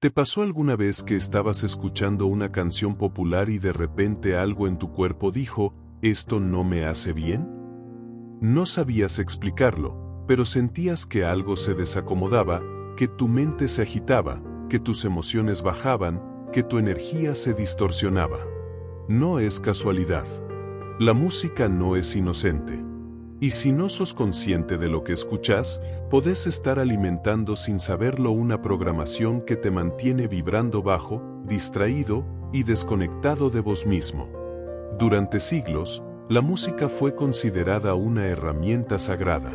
¿Te pasó alguna vez que estabas escuchando una canción popular y de repente algo en tu cuerpo dijo, «¿Esto no me hace bien?» No sabías explicarlo, pero sentías que algo se desacomodaba, que tu mente se agitaba, que tus emociones bajaban, que tu energía se distorsionaba. No es casualidad. La música no es inocente. Y si no sos consciente de lo que escuchás, podés estar alimentando sin saberlo una programación que te mantiene vibrando bajo, distraído y desconectado de vos mismo. Durante siglos, la música fue considerada una herramienta sagrada.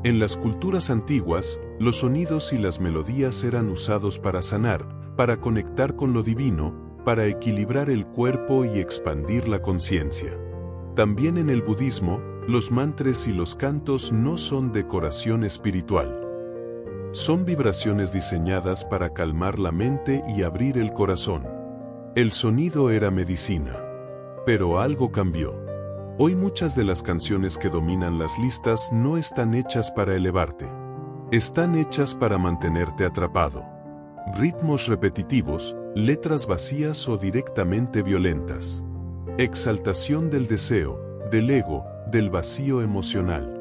En las culturas antiguas, los sonidos y las melodías eran usados para sanar, para conectar con lo divino, para equilibrar el cuerpo y expandir la conciencia. También en el budismo, los mantras y los cantos no son decoración espiritual. Son vibraciones diseñadas para calmar la mente y abrir el corazón. El sonido era medicina. Pero algo cambió. Hoy muchas de las canciones que dominan las listas no están hechas para elevarte. Están hechas para mantenerte atrapado. Ritmos repetitivos, letras vacías o directamente violentas. Exaltación del deseo, del ego, del vacío emocional.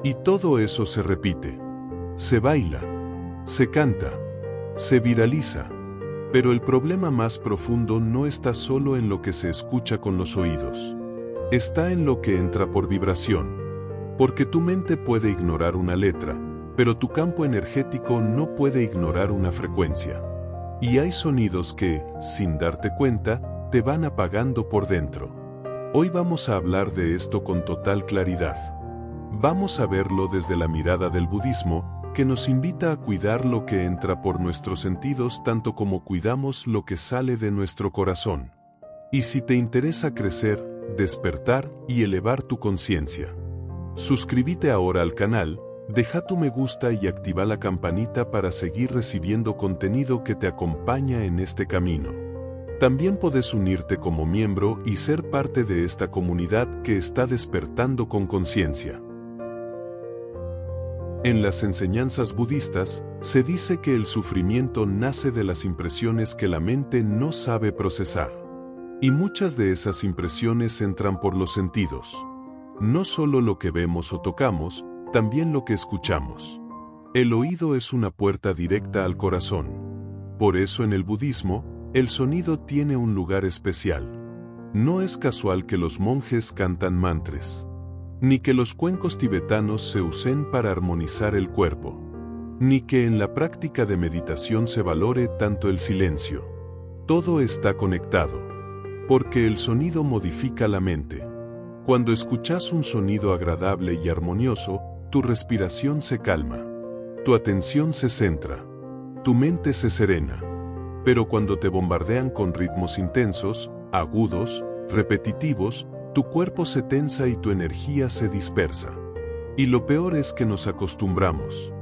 Y todo eso se repite. Se baila. Se canta. Se viraliza. Pero el problema más profundo no está solo en lo que se escucha con los oídos. Está en lo que entra por vibración. Porque tu mente puede ignorar una letra, pero tu campo energético no puede ignorar una frecuencia. Y hay sonidos que, sin darte cuenta, te van apagando por dentro. Hoy vamos a hablar de esto con total claridad. Vamos a verlo desde la mirada del budismo, que nos invita a cuidar lo que entra por nuestros sentidos tanto como cuidamos lo que sale de nuestro corazón. Y si te interesa crecer, despertar y elevar tu conciencia, suscríbete ahora al canal, deja tu me gusta y activa la campanita para seguir recibiendo contenido que te acompaña en este camino. También podés unirte como miembro y ser parte de esta comunidad que está despertando con conciencia. En las enseñanzas budistas, se dice que el sufrimiento nace de las impresiones que la mente no sabe procesar. Y muchas de esas impresiones entran por los sentidos. No solo lo que vemos o tocamos, también lo que escuchamos. El oído es una puerta directa al corazón. Por eso en el budismo, el sonido tiene un lugar especial. No es casual que los monjes cantan mantras, ni que los cuencos tibetanos se usen para armonizar el cuerpo, ni que en la práctica de meditación se valore tanto el silencio. Todo está conectado, porque el sonido modifica la mente. Cuando escuchas un sonido agradable y armonioso, tu respiración se calma, tu atención se centra, tu mente se serena. Pero cuando te bombardean con ritmos intensos, agudos, repetitivos, tu cuerpo se tensa y tu energía se dispersa. Y lo peor es que nos acostumbramos.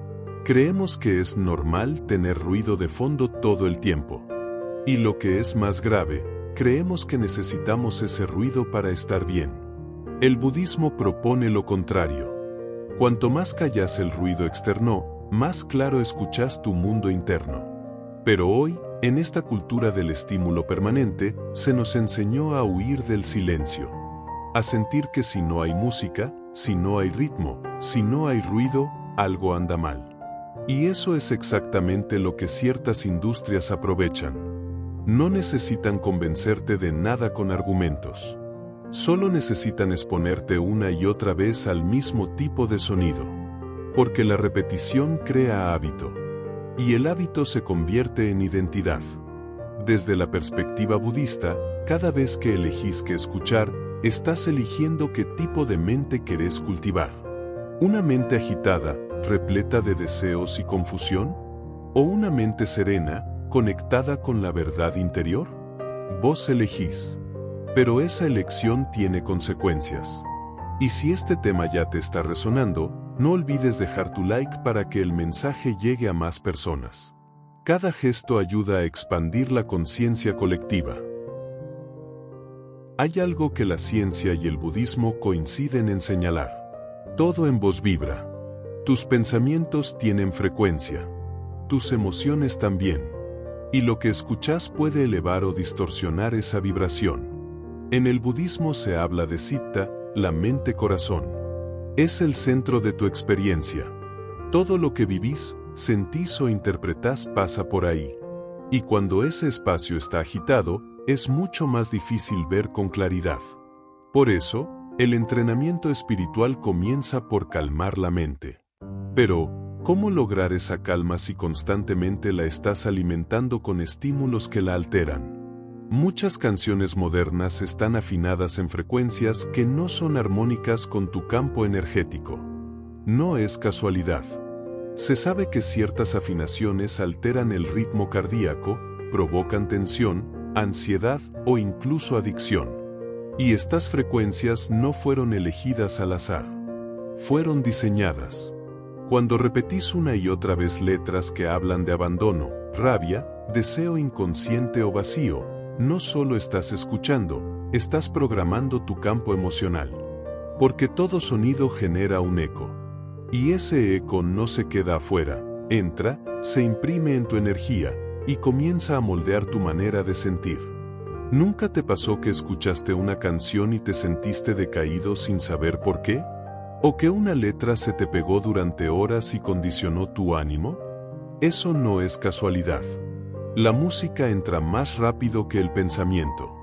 Creemos que es normal tener ruido de fondo todo el tiempo. Y lo que es más grave, creemos que necesitamos ese ruido para estar bien. El budismo propone lo contrario. Cuanto más callas el ruido externo, más claro escuchas tu mundo interno. Pero hoy, en esta cultura del estímulo permanente, se nos enseñó a huir del silencio. A sentir que si no hay música, si no hay ritmo, si no hay ruido, algo anda mal. Y eso es exactamente lo que ciertas industrias aprovechan. No necesitan convencerte de nada con argumentos. Solo necesitan exponerte una y otra vez al mismo tipo de sonido. Porque la repetición crea hábito. Y el hábito se convierte en identidad. Desde la perspectiva budista, cada vez que elegís qué escuchar, estás eligiendo qué tipo de mente querés cultivar. ¿Una mente agitada, repleta de deseos y confusión? ¿O una mente serena, conectada con la verdad interior? Vos elegís. Pero esa elección tiene consecuencias. Y si este tema ya te está resonando, no olvides dejar tu like para que el mensaje llegue a más personas. Cada gesto ayuda a expandir la conciencia colectiva. Hay algo que la ciencia y el budismo coinciden en señalar. Todo en vos vibra. Tus pensamientos tienen frecuencia. Tus emociones también. y lo que escuchas puede elevar o distorsionar esa vibración. En el budismo se habla de citta, la mente-corazón. Es el centro de tu experiencia. Todo lo que vivís, sentís o interpretás pasa por ahí. Y cuando ese espacio está agitado, es mucho más difícil ver con claridad. Por eso, el entrenamiento espiritual comienza por calmar la mente. Pero, ¿cómo lograr esa calma si constantemente la estás alimentando con estímulos que la alteran? Muchas canciones modernas están afinadas en frecuencias que no son armónicas con tu campo energético. No es casualidad. Se sabe que ciertas afinaciones alteran el ritmo cardíaco, provocan tensión, ansiedad o incluso adicción. Y estas frecuencias no fueron elegidas al azar. Fueron diseñadas. Cuando repetís una y otra vez letras que hablan de abandono, rabia, deseo inconsciente o vacío, no solo estás escuchando, estás programando tu campo emocional. Porque todo sonido genera un eco. Y ese eco no se queda afuera, entra, se imprime en tu energía, y comienza a moldear tu manera de sentir. ¿Nunca te pasó que escuchaste una canción y te sentiste decaído sin saber por qué? ¿O que una letra se te pegó durante horas y condicionó tu ánimo? Eso no es casualidad. La música entra más rápido que el pensamiento.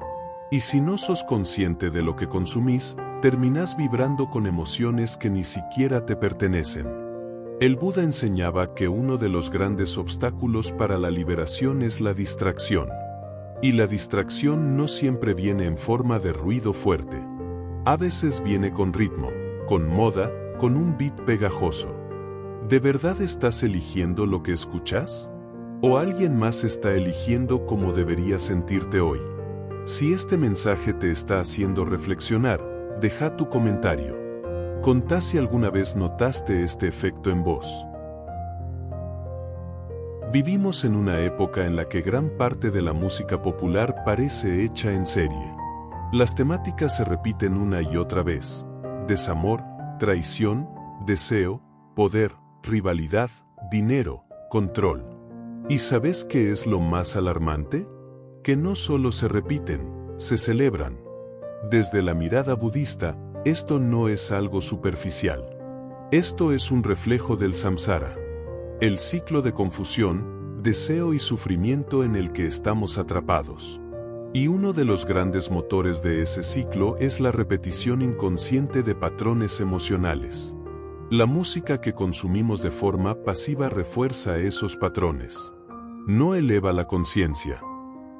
Y si no sos consciente de lo que consumís, terminás vibrando con emociones que ni siquiera te pertenecen. El Buda enseñaba que uno de los grandes obstáculos para la liberación es la distracción. Y la distracción no siempre viene en forma de ruido fuerte. A veces viene con ritmo, con moda, con un beat pegajoso. ¿De verdad estás eligiendo lo que escuchas? ¿O alguien más está eligiendo cómo deberías sentirte hoy? Si este mensaje te está haciendo reflexionar, deja tu comentario. Contá si alguna vez notaste este efecto en vos. Vivimos en una época en la que gran parte de la música popular parece hecha en serie. Las temáticas se repiten una y otra vez. Desamor, traición, deseo, poder, rivalidad, dinero, control. ¿Y sabes qué es lo más alarmante? Que no solo se repiten, se celebran. Desde la mirada budista, esto no es algo superficial. Esto es un reflejo del samsara, el ciclo de confusión, deseo y sufrimiento en el que estamos atrapados. Y uno de los grandes motores de ese ciclo es la repetición inconsciente de patrones emocionales. La música que consumimos de forma pasiva refuerza esos patrones. No eleva la conciencia.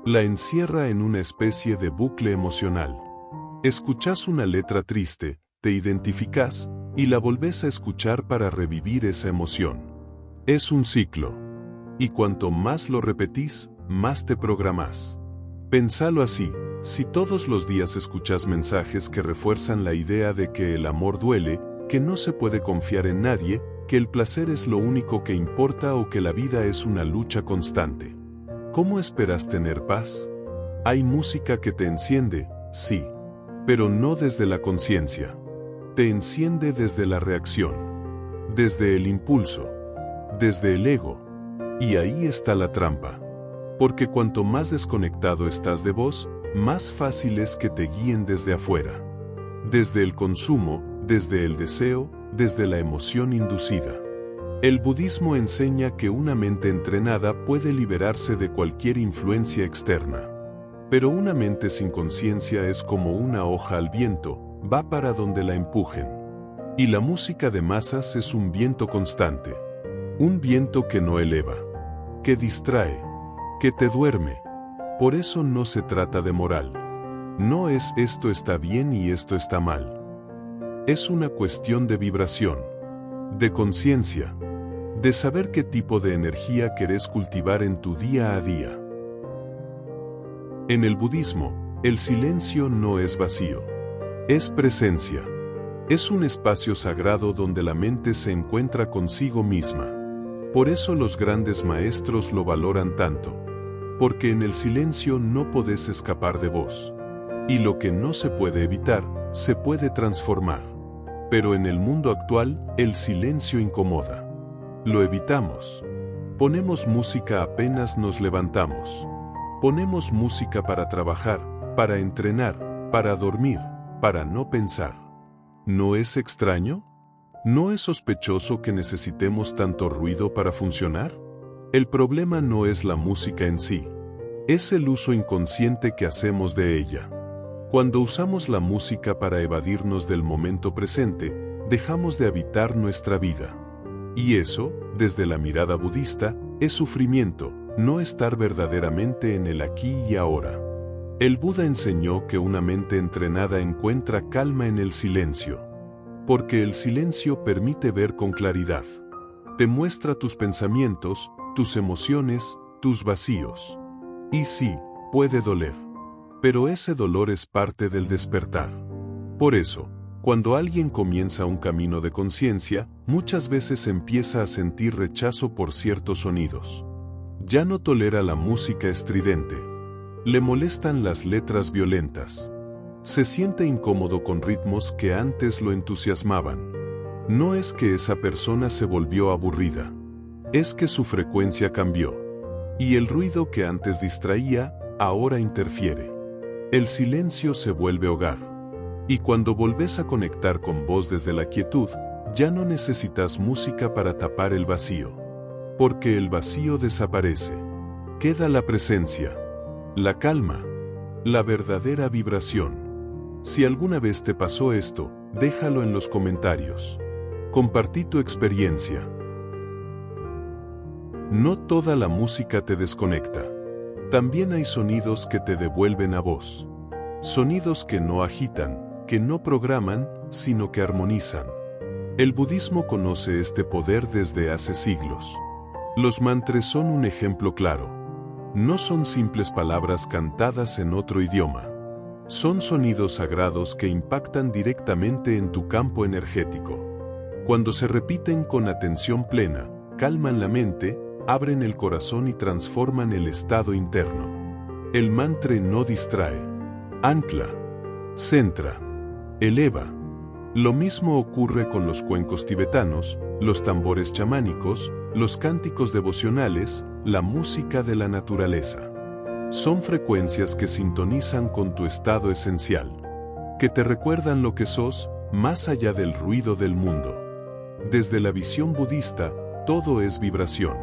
La encierra en una especie de bucle emocional. Escuchás una letra triste, te identificás, y la volvés a escuchar para revivir esa emoción. Es un ciclo. Y cuanto más lo repetís, más te programás. Pensalo así, si todos los días escuchás mensajes que refuerzan la idea de que el amor duele, que no se puede confiar en nadie, que el placer es lo único que importa o que la vida es una lucha constante. ¿Cómo esperas tener paz? Hay música que te enciende, sí, pero no desde la conciencia. Te enciende desde la reacción, desde el impulso, desde el ego. Y ahí está la trampa. Porque cuanto más desconectado estás de vos, más fácil es que te guíen desde afuera. Desde el consumo, desde el deseo, desde la emoción inducida. El budismo enseña que una mente entrenada puede liberarse de cualquier influencia externa. Pero una mente sin conciencia es como una hoja al viento, va para donde la empujen. Y la música de masas es un viento constante. Un viento que no eleva, que distrae, que te duerme. Por eso no se trata de moral. No es esto está bien y esto está mal. Es una cuestión de vibración, de conciencia, de saber qué tipo de energía querés cultivar en tu día a día. En el budismo, el silencio no es vacío, es presencia. Es un espacio sagrado donde la mente se encuentra consigo misma. Por eso los grandes maestros lo valoran tanto. Porque en el silencio no podés escapar de vos. Y lo que no se puede evitar, se puede transformar. Pero en el mundo actual, el silencio incomoda. Lo evitamos. Ponemos música apenas nos levantamos. Ponemos música para trabajar, para entrenar, para dormir, para no pensar. ¿No es extraño? ¿No es sospechoso que necesitemos tanto ruido para funcionar? El problema no es la música en sí, es el uso inconsciente que hacemos de ella. Cuando usamos la música para evadirnos del momento presente, dejamos de habitar nuestra vida. Y eso, desde la mirada budista, es sufrimiento, no estar verdaderamente en el aquí y ahora. El Buda enseñó que una mente entrenada encuentra calma en el silencio, porque el silencio permite ver con claridad. Te muestra tus pensamientos, tus emociones, tus vacíos. Y sí, puede doler. Pero ese dolor es parte del despertar. Por eso, cuando alguien comienza un camino de conciencia, muchas veces empieza a sentir rechazo por ciertos sonidos. Ya no tolera la música estridente. Le molestan las letras violentas. Se siente incómodo con ritmos que antes lo entusiasmaban. No es que esa persona se volvió aburrida. Es que su frecuencia cambió. Y el ruido que antes distraía, ahora interfiere. El silencio se vuelve hogar. Y cuando volves a conectar con vos desde la quietud, ya no necesitas música para tapar el vacío. Porque el vacío desaparece. Queda la presencia, la calma, la verdadera vibración. Si alguna vez te pasó esto, déjalo en los comentarios. Compartí tu experiencia. No toda la música te desconecta. También hay sonidos que te devuelven a vos. Sonidos que no agitan, que no programan, sino que armonizan. El budismo conoce este poder desde hace siglos. Los mantras son un ejemplo claro. No son simples palabras cantadas en otro idioma. Son sonidos sagrados que impactan directamente en tu campo energético. Cuando se repiten con atención plena, calman la mente, abren el corazón y transforman el estado interno. El mantra no distrae, ancla, centra, eleva. Lo mismo ocurre con los cuencos tibetanos, los tambores chamánicos, los cánticos devocionales, la música de la naturaleza. Son frecuencias que sintonizan con tu estado esencial, que te recuerdan lo que sos, más allá del ruido del mundo. Desde la visión budista, todo es vibración.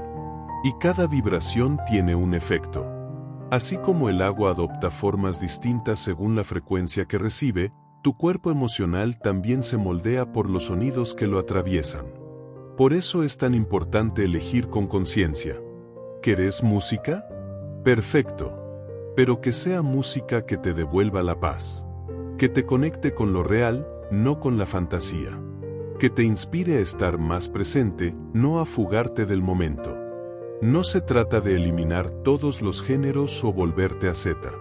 Y cada vibración tiene un efecto. Así como el agua adopta formas distintas según la frecuencia que recibe, tu cuerpo emocional también se moldea por los sonidos que lo atraviesan. Por eso es tan importante elegir con conciencia. ¿Querés música? Perfecto. Pero que sea música que te devuelva la paz. Que te conecte con lo real, no con la fantasía. Que te inspire a estar más presente, no a fugarte del momento. No se trata de eliminar todos los géneros o volverte asceta.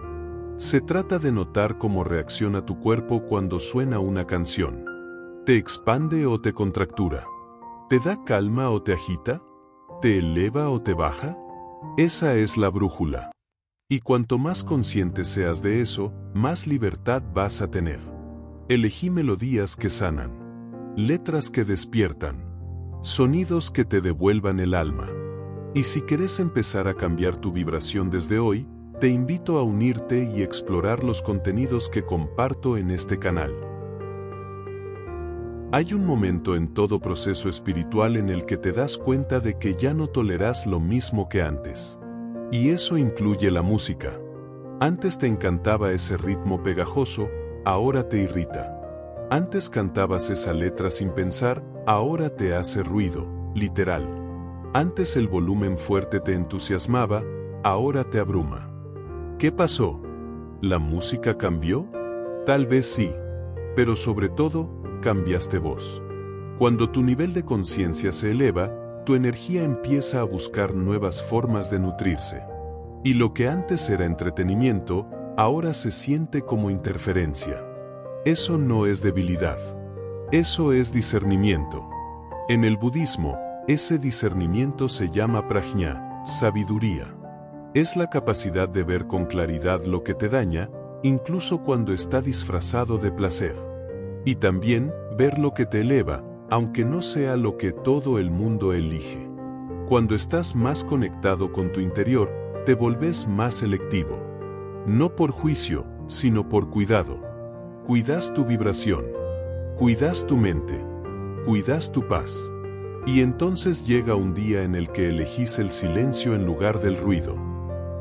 Se trata de notar cómo reacciona tu cuerpo cuando suena una canción. ¿Te expande o te contractura? ¿Te da calma o te agita? ¿Te eleva o te baja? Esa es la brújula. Y cuanto más consciente seas de eso, más libertad vas a tener. Elegí melodías que sanan, letras que despiertan, sonidos que te devuelvan el alma. Y si querés empezar a cambiar tu vibración desde hoy, te invito a unirte y explorar los contenidos que comparto en este canal. Hay un momento en todo proceso espiritual en el que te das cuenta de que ya no tolerás lo mismo que antes. Y eso incluye la música. Antes te encantaba ese ritmo pegajoso, ahora te irrita. Antes cantabas esa letra sin pensar, ahora te hace ruido, literal. Antes el volumen fuerte te entusiasmaba, ahora te abruma. ¿Qué pasó? ¿La música cambió? Tal vez sí, pero sobre todo, cambiaste vos. Cuando tu nivel de conciencia se eleva, tu energía empieza a buscar nuevas formas de nutrirse. Y lo que antes era entretenimiento, ahora se siente como interferencia. Eso no es debilidad. Eso es discernimiento. En el budismo, ese discernimiento se llama prajna, sabiduría. Es la capacidad de ver con claridad lo que te daña, incluso cuando está disfrazado de placer. Y también, ver lo que te eleva, aunque no sea lo que todo el mundo elige. Cuando estás más conectado con tu interior, te volvés más selectivo. No por juicio, sino por cuidado. Cuidas tu vibración. Cuidas tu mente. Cuidas tu paz. Y entonces llega un día en el que elegís el silencio en lugar del ruido.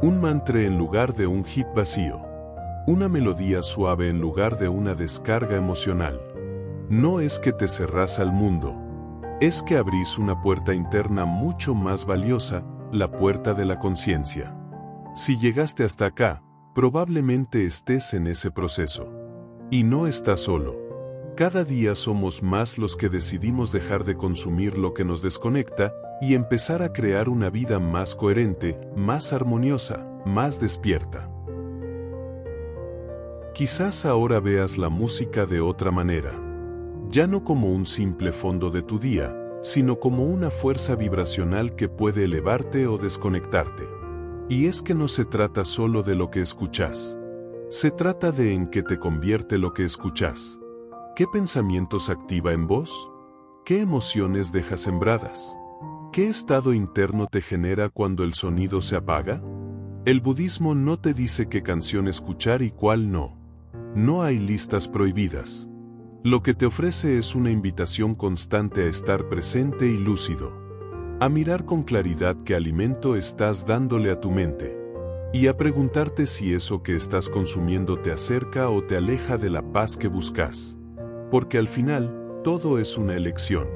Un mantra en lugar de un hit vacío. Una melodía suave en lugar de una descarga emocional. No es que te cerrás al mundo. Es que abrís una puerta interna mucho más valiosa, la puerta de la conciencia. Si llegaste hasta acá, probablemente estés en ese proceso. Y no estás solo. Cada día somos más los que decidimos dejar de consumir lo que nos desconecta y empezar a crear una vida más coherente, más armoniosa, más despierta. Quizás ahora veas la música de otra manera. Ya no como un simple fondo de tu día, sino como una fuerza vibracional que puede elevarte o desconectarte. Y es que no se trata solo de lo que escuchas. Se trata de en qué te convierte lo que escuchas. ¿Qué pensamientos activa en vos? ¿Qué emociones deja sembradas? ¿Qué estado interno te genera cuando el sonido se apaga? El budismo no te dice qué canción escuchar y cuál no. No hay listas prohibidas. Lo que te ofrece es una invitación constante a estar presente y lúcido. A mirar con claridad qué alimento estás dándole a tu mente. Y a preguntarte si eso que estás consumiendo te acerca o te aleja de la paz que buscas. Porque al final, todo es una elección.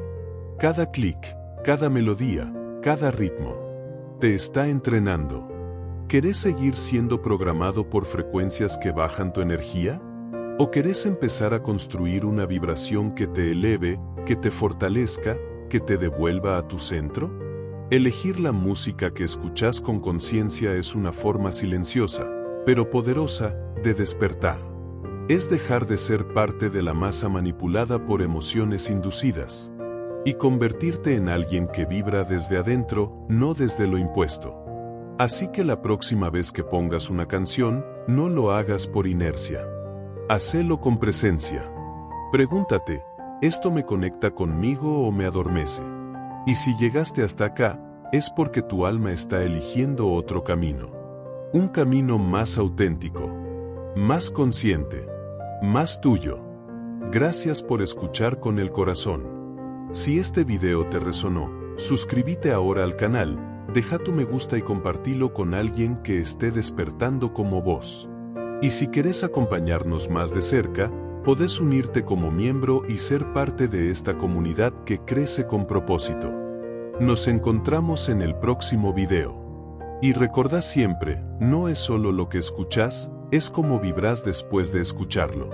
Cada clic, cada melodía, cada ritmo. Te está entrenando. ¿Querés seguir siendo programado por frecuencias que bajan tu energía? ¿O querés empezar a construir una vibración que te eleve, que te fortalezca, que te devuelva a tu centro? Elegir la música que escuchas con conciencia es una forma silenciosa, pero poderosa, de despertar. Es dejar de ser parte de la masa manipulada por emociones inducidas. Y convertirte en alguien que vibra desde adentro, no desde lo impuesto. Así que la próxima vez que pongas una canción, no lo hagas por inercia. Hacelo con presencia. Pregúntate, ¿esto me conecta conmigo o me adormece? Y si llegaste hasta acá, es porque tu alma está eligiendo otro camino. Un camino más auténtico, más consciente, más tuyo. Gracias por escuchar con el corazón. Si este video te resonó, suscríbete ahora al canal, deja tu me gusta y compartilo con alguien que esté despertando como vos. Y si querés acompañarnos más de cerca, podés unirte como miembro y ser parte de esta comunidad que crece con propósito. Nos encontramos en el próximo video. Y recordá siempre, no es solo lo que escuchás, es como vibrás después de escucharlo.